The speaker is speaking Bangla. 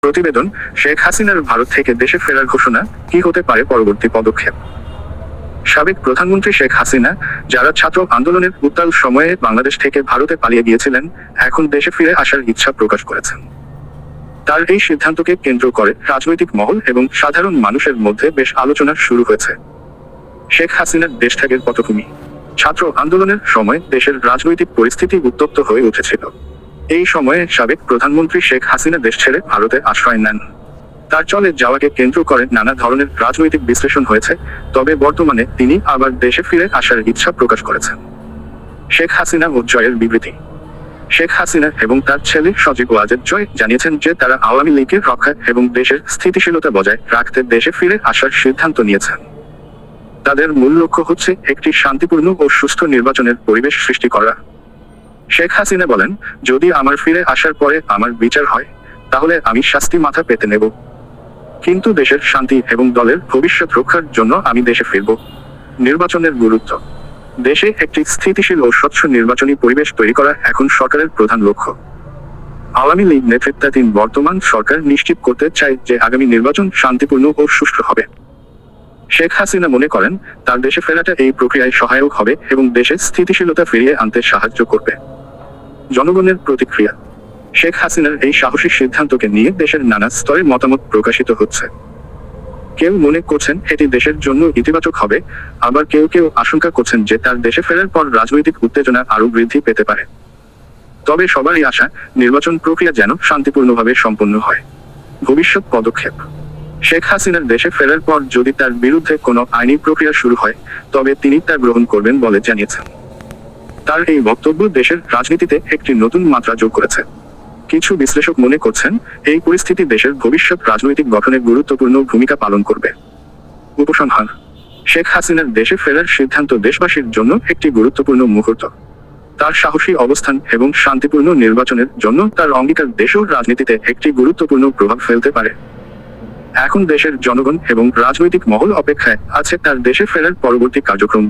প্রতিবেদন: শেখ হাসিনার ভারত থেকে দেশে ফেরার ঘোষণা, কি হতে পারে পরবর্তী পদক্ষেপ? সাবেক প্রধানমন্ত্রী শেখ হাসিনা, যারা ছাত্র আন্দোলনের উত্তাল সময়ে বাংলাদেশ থেকে ভারতে পালিয়ে গিয়েছিলেন, এখন দেশে ফিরে আসার ইচ্ছা প্রকাশ করেছেন। তার এই সিদ্ধান্তকে কেন্দ্র করে রাজনৈতিক মহল এবং সাধারণ মানুষের মধ্যে বেশ আলোচনা শুরু হয়েছে। শেখ হাসিনার দেশত্যাগের পটভূমি: ছাত্র আন্দোলনের সময় দেশের রাজনৈতিক পরিস্থিতি উত্তপ্ত হয়ে উঠেছিল। এই সময়ে সাবেক প্রধানমন্ত্রী শেখ হাসিনা দেশ ছেড়ে ভারতে আশ্রয় নেন। তার চলে যাওয়াকে কেন্দ্র করে নানা ধরনের রাজনৈতিক বিশ্লেষণ হয়েছে, তবে বর্তমানে তিনি আবার দেশে ফিরে আসার ইচ্ছা প্রকাশ করেছেন। শেখ হাসিনা ও জয়ের বিবৃতি: শেখ হাসিনা এবং তার ছেলে সজীব ওয়াজেদ জয় জানিয়েছেন যে তারা আওয়ামী লীগের রক্ষা এবং দেশের স্থিতিশীলতা বজায় রাখতে দেশে ফিরে আসার সিদ্ধান্ত নিয়েছেন। তাদের মূল লক্ষ্য হচ্ছে একটি শান্তিপূর্ণ ও সুস্থ নির্বাচনের পরিবেশ সৃষ্টি করা। শেখ হাসিনা বলেন, যদি আমার ফিরে আসার পরে আমার বিচার হয়, তাহলে আমি শাস্তি মাথা পেতে নেব, কিন্তু দেশের শান্তি এবং দলের ভবিষ্যৎ রক্ষার জন্য আমি দেশে ফিরব। নির্বাচনের গুরুত্ব: দেশে একটি স্থিতিশীল ও স্বচ্ছ নির্বাচনী পরিবেশ তৈরি করা এখন সরকারের প্রধান লক্ষ্য। আওয়ামী লীগ নেতৃত্বাধীন বর্তমান সরকার নিশ্চিত করতে চায় যে আগামী নির্বাচন শান্তিপূর্ণ ও সুষ্ঠু হবে। শেখ হাসিনা মনে করেন, তার দেশে ফেরাটা এই প্রক্রিয়ায় সহায়ক হবে এবং দেশে স্থিতিশীলতা ফিরিয়ে আনতে সাহায্য করবে। জনগণের প্রতিক্রিয়া: শেখ হাসিনার এই সাহসী সিদ্ধান্তকে নিয়ে দেশের নানা স্তরে মতামত প্রকাশিত হচ্ছে। কেউ মনে করছেন এটি দেশের জন্য ইতিবাচক হবে, আবার কেউ কেউ আশঙ্কা করছেন যে তার দেশে ফেরার পর রাজনৈতিক উত্তেজনা আরও বৃদ্ধি পেতে পারে। তবে সবারই আশা, নির্বাচন প্রক্রিয়া যেন শান্তিপূর্ণভাবে সম্পন্ন হয়। ভবিষ্যৎ পদক্ষেপ: শেখ হাসিনার দেশে ফেরার পর যদি তার বিরুদ্ধে কোনো আইনি প্রক্রিয়া শুরু হয়, তবে তিনি তা গ্রহণ করবেন বলে জানিয়েছেন। তার এই বক্তব্য দেশের রাজনীতিতে একটি নতুন মাত্রা যোগ করেছে। কিছু বিশ্লেষক মনে করছেন, এই পরিস্থিতি দেশের ভবিষ্যৎ রাজনৈতিক গঠনে গুরুত্বপূর্ণ ভূমিকা পালন করবে। উপসংহার: শেখ হাসিনার দেশে ফেরার সিদ্ধান্ত দেশবাসীর জন্য একটি গুরুত্বপূর্ণ মুহূর্ত। তার সাহসী অবস্থান এবং শান্তিপূর্ণ নির্বাচনের জন্য তার অঙ্গীকার দেশের রাজনীতিতে একটি গুরুত্বপূর্ণ প্রভাব ফেলতে পারে। এখন দেশের জনগণ এবং রাজনৈতিক মহল অপেক্ষায় আছে তার দেশে ফেরার পরবর্তী কার্যক্রম।